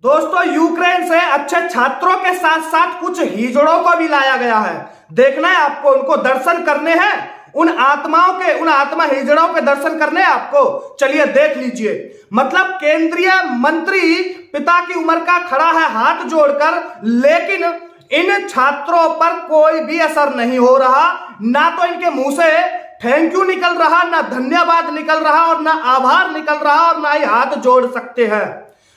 दोस्तों, यूक्रेन से अच्छे छात्रों के साथ साथ कुछ हिजड़ों को भी लाया गया है। देखना है आपको, उनको दर्शन करने हैं, उन आत्मा हिजड़ों के दर्शन करने हैं आपको। चलिए देख लीजिए। मतलब केंद्रीय मंत्री पिता की उम्र का खड़ा है हाथ जोड़कर, लेकिन इन छात्रों पर कोई भी असर नहीं हो रहा। ना तो इनके मुंह से थैंक यू निकल रहा, ना धन्यवाद निकल रहा, और ना आभार निकल रहा, और ना ही हाथ जोड़ सकते हैं।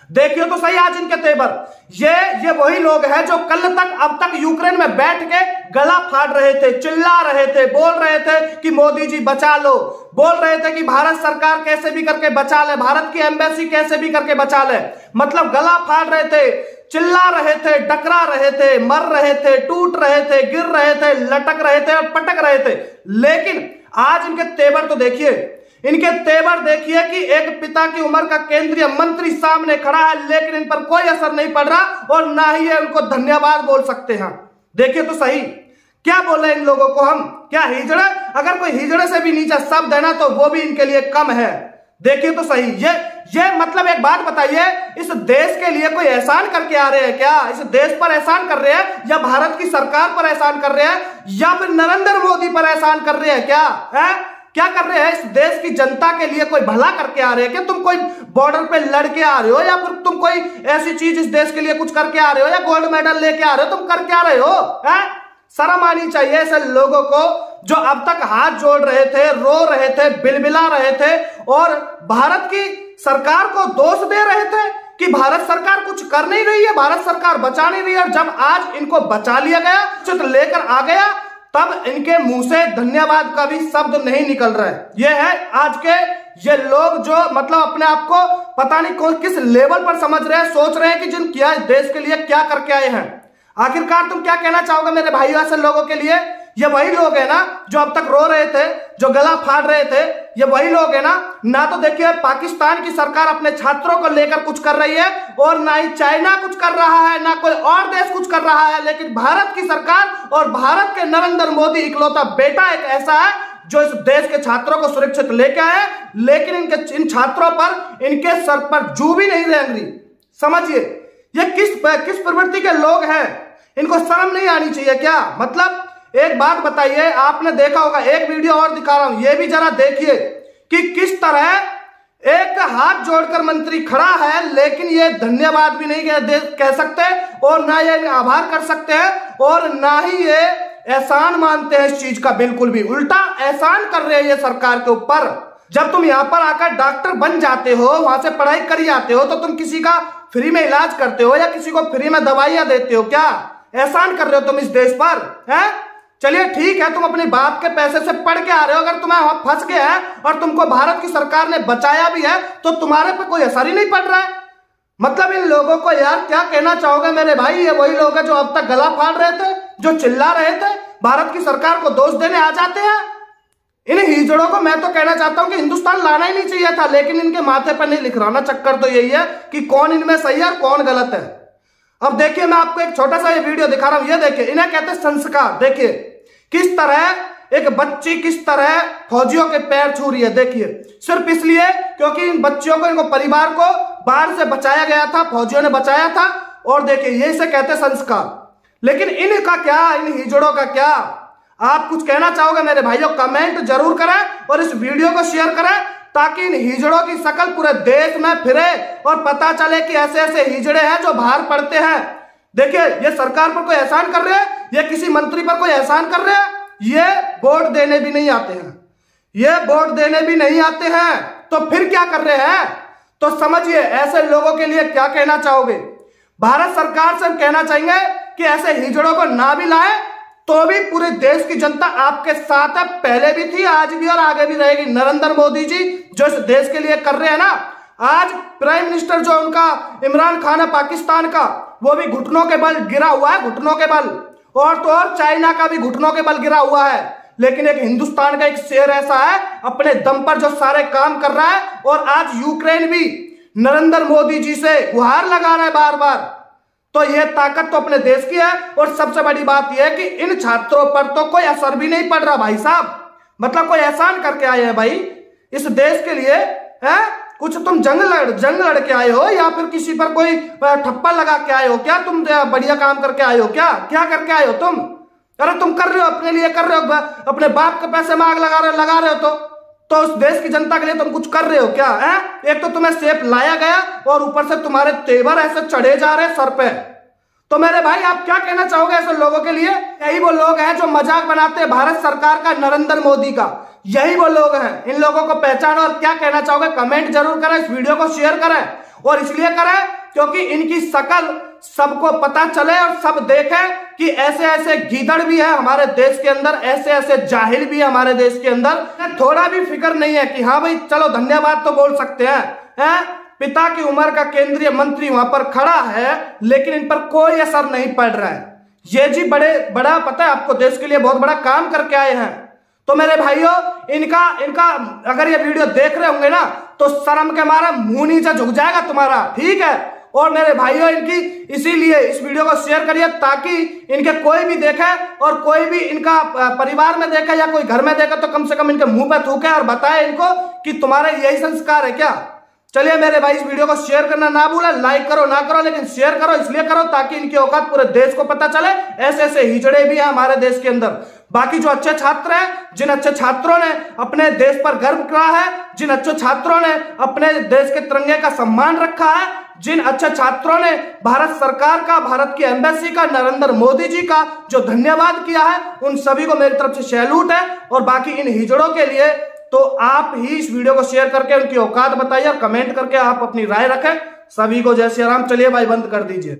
देखिए तो सही आज इनके तेवर। ये वही लोग हैं जो अब तक यूक्रेन में बैठ के गला फाड़ रहे थे, चिल्ला रहे थे, बोल रहे थे कि मोदी जी बचा लो, बोल रहे थे कि भारत सरकार कैसे भी करके बचा ले, भारत की एम्बेसी कैसे भी करके बचा ले। मतलब गला फाड़ रहे थे, चिल्ला रहे थे, डकरा रहे थे, मर रहे थे, टूट रहे थे, गिर रहे थे, लटक रहे थे और पटक रहे थे। लेकिन आज इनके तेवर तो देखिए, इनके तेवर देखिए कि एक पिता की उम्र का केंद्रीय मंत्री सामने खड़ा है, लेकिन इन पर कोई असर नहीं पड़ रहा और ना ही ये उनको धन्यवाद बोल सकते हैं। देखिए तो सही, क्या बोले इन लोगों को हम? क्या हिजड़े? अगर कोई हिजड़े से भी नीचा शब्द है ना तो वो भी इनके लिए कम है। देखिए तो सही। ये मतलब एक बात बताइए, इस देश के लिए कोई एहसान करके आ रहे हैं क्या? इस देश पर एहसान कर रहे हैं, या भारत की सरकार पर एहसान कर रहे हैं, या फिर नरेंद्र मोदी पर एहसान कर रहे हैं? क्या है, क्या कर रहे हैं? इस देश की जनता के लिए कोई भला करके आ रहे हैं क्या? तुम कोई बॉर्डर पे लड़के आ रहे हो, या फिर तुम कोई ऐसी चीज इस देश के लिए कुछ करके आ रहे हो, या गोल्ड मेडल लेके आ रहे हो? तुम करके आ रहे हो? शर्म आनी चाहिए ऐसे लोगों को जो अब तक हाथ जोड़ रहे थे, रो रहे थे, बिलबिला रहे थे और भारत की सरकार को दोष दे रहे थे कि भारत सरकार कुछ कर नहीं रही है, भारत सरकार बचा नहीं रही है। और जब आज इनको बचा लिया गया, चित्र लेकर आ गया, तब इनके मुंह से धन्यवाद का भी शब्द नहीं निकल रहा है। ये है आज के ये लोग जो मतलब अपने आप को पता नहीं किस लेवल पर समझ रहे हैं, सोच रहे हैं कि जिन किया देश के लिए क्या करके आए हैं। आखिरकार तुम क्या कहना चाहोगे मेरे भाइयों ऐसे लोगों के लिए? ये वही लोग है ना जो अब तक रो रहे थे, जो गला फाड़ रहे थे, ये वही लोग है ना तो देखिए पाकिस्तान की सरकार अपने छात्रों को लेकर कुछ कर रही है, और ना ही चाइना कुछ कर रहा है, ना कोई और देश कुछ कर रहा है, लेकिन भारत की सरकार और भारत के नरेंद्र मोदी इकलौता बेटा एक ऐसा है जो इस देश के छात्रों को सुरक्षित लेके आए, लेकिन इन छात्रों पर, इनके सर पर जू भी नहीं रेंग रही। समझिए ये किस प्रवृत्ति के लोग हैं? इनको शर्म नहीं आनी चाहिए क्या? मतलब एक बात बताइए, आपने देखा होगा, एक वीडियो और दिखा रहा हूं, ये भी जरा देखिए कि किस तरह एक हाथ जोड़कर मंत्री खड़ा है, लेकिन ये धन्यवाद भी नहीं कह सकते, और ना ये आभार कर सकते हैं, और ना ही ये एहसान मानते हैं इस चीज का। बिल्कुल भी उल्टा एहसान कर रहे हैं ये सरकार के ऊपर। जब तुम यहां पर आकर डॉक्टर बन जाते हो, वहां से पढ़ाई कर जाते हो, तो तुम किसी का फ्री में इलाज करते हो या किसी को फ्री में दवाइयां देते हो? क्या एहसान कर रहे हो तुम इस देश पर? है चलिए ठीक है, तुम अपने बाप के पैसे से पढ़ के आ रहे हो, अगर तुम्हें वहां फंस गए हैं और तुमको भारत की सरकार ने बचाया भी है, तो तुम्हारे पे कोई असर ही नहीं पड़ रहा है। मतलब इन लोगों को यार क्या कहना चाहोगे मेरे भाई? ये वही लोग हैं जो अब तक गला फाड़ रहे थे, जो चिल्ला रहे थे, भारत की सरकार को दोष देने आ जाते हैं। इन हिजड़ों को मैं तो कहना चाहता हूं कि हिंदुस्तान लाना ही नहीं चाहिए था, लेकिन इनके माथे पर नहीं लिखवाना। चक्कर तो यही है कि कौन इनमें सही है और कौन गलत है। अब देखिए मैं आपको एक छोटा सा ये वीडियो दिखा रहा हूं, ये देखिए, इन्हें कहते हैं संस्कार। देखिए किस तरह एक बच्ची किस तरह फौजियों के पैर छू रही है। देखिए सिर्फ इसलिए क्योंकि इन बच्चियों को, इनको परिवार को बाढ़ से बचाया गया था, फौजियों ने बचाया था, और देखिए ये इसे कहते हैं संस्कार। लेकिन इनका क्या, इन हिजड़ों का क्या? आप कुछ कहना चाहोगे मेरे भाइयों? कमेंट जरूर करें और इस वीडियो को शेयर करें, ताकि इन हिजड़ों की शकल पूरे देश में फिरे और पता चले कि ऐसे ऐसे हिजड़े हैं जो बाहर पड़ते हैं। देखिए ये सरकार पर कोई एहसान कर रहे हैं, ये किसी मंत्री पर कोई एहसान कर रहे हैं, ये वोट देने भी नहीं आते हैं, ये वोट देने भी नहीं आते हैं, तो फिर क्या कर रहे हैं? तो समझिए ऐसे लोगों के लिए क्या कहना चाहोगे? भारत सरकार से हम कहना चाहेंगे कि ऐसे हिजड़ों को ना भी लाए, तो भी पूरे देश की जनता आपके साथ है, पहले भी थी, आज भी और आगे भी रहेगी। नरेंद्र मोदी जी जो इस देश के लिए कर रहे हैं ना, आज प्राइम मिनिस्टर जो उनका इमरान खान है पाकिस्तान का, वो भी घुटनों के बल गिरा हुआ है, घुटनों के बल, और तो और चाइना का भी घुटनों के बल गिरा हुआ है। लेकिन एक हिंदुस्तान का एक शेर ऐसा है अपने दम पर जो सारे काम कर रहा है, और आज यूक्रेन भी नरेंद्र मोदी जी से गुहार लगा रहा है बार बार। तो यह ताकत तो अपने देश की है। और सबसे बड़ी बात यह है कि इन छात्रों पर तो कोई असर भी नहीं पड़ रहा भाई साहब। मतलब कोई एहसान करके आए हैं भाई इस देश के लिए, है कुछ तुम जंग लड़ के आए हो या फिर किसी पर कोई ठप्पा लगा के आए हो क्या? तुम बढ़िया काम करके आए हो क्या? क्या करके आए हो तुम? अरे तुम कर रहे हो अपने लिए, कर रहे हो अपने बाप के पैसे में आग लगा रहे हो तो उस देश की जनता के लिए तुम कुछ कर रहे हो क्या है? एक तो तुम्हें सेफ लाया गया और ऊपर से तुम्हारे तेवर ऐसे चढ़े जा रहे सर पे। तो मेरे भाई आप क्या कहना चाहोगे ऐसे लोगों के लिए? यही वो लोग हैं जो मजाक बनाते हैं भारत सरकार का, नरेंद्र मोदी का। यही वो लोग हैं, इन लोगों को पहचानो और क्या कहना चाहोगे कमेंट जरूर करें, इस वीडियो को शेयर करें। और इसलिए करें क्योंकि इनकी शकल सबको पता चले और सब देखें कि ऐसे ऐसे गीदड़ भी है हमारे देश के अंदर, ऐसे ऐसे जाहिल भी है हमारे देश के अंदर। थोड़ा भी फिक्र नहीं है कि हाँ भाई चलो धन्यवाद तो बोल सकते हैं। पिता की उम्र का केंद्रीय मंत्री वहां पर खड़ा है लेकिन इन पर कोई असर नहीं पड़ रहा है। ये जी बड़ा पता है आपको, देश के लिए बहुत बड़ा काम करके आए हैं। तो मेरे भाइयों इनका अगर ये वीडियो देख रहे होंगे ना तो शर्म के मारे मुंह नीचे झुक जाएगा तुम्हारा, ठीक है? और मेरे भाइयों इनकी इसीलिए इस वीडियो को शेयर करिए ताकि इनके कोई भी देखे और कोई भी इनका परिवार में देखे या कोई घर में देखे तो कम से कम इनके मुंह पे थूके और बताए इनको कि तुम्हारे यही संस्कार है क्या। चलिए मेरे भाई इस वीडियो को शेयर करना ना भूले, लाइक करो ना करो लेकिन शेयर करो, इसलिए करो ताकि इनकी औकात पूरे देश को पता चले। ऐसे ऐसे हिजड़े भी हैं हमारे देश के अंदर। बाकी जो अच्छे छात्र हैं, जिन अच्छे छात्रों ने अपने देश पर गर्व किया है, जिन अच्छे छात्रों ने अपने देश के तिरंगे का सम्मान रखा है, जिन अच्छे छात्रों ने भारत सरकार का, भारत की एम्बेसी का, नरेंद्र मोदी जी का जो धन्यवाद किया है, उन सभी को मेरी तरफ से सैल्यूट है। और बाकी इन हिजड़ों के लिए तो आप ही इस वीडियो को शेयर करके उनकी औकात बताइए और कमेंट करके आप अपनी राय रखें। सभी को जय श्री राम। चलिए भाई बंद कर दीजिए।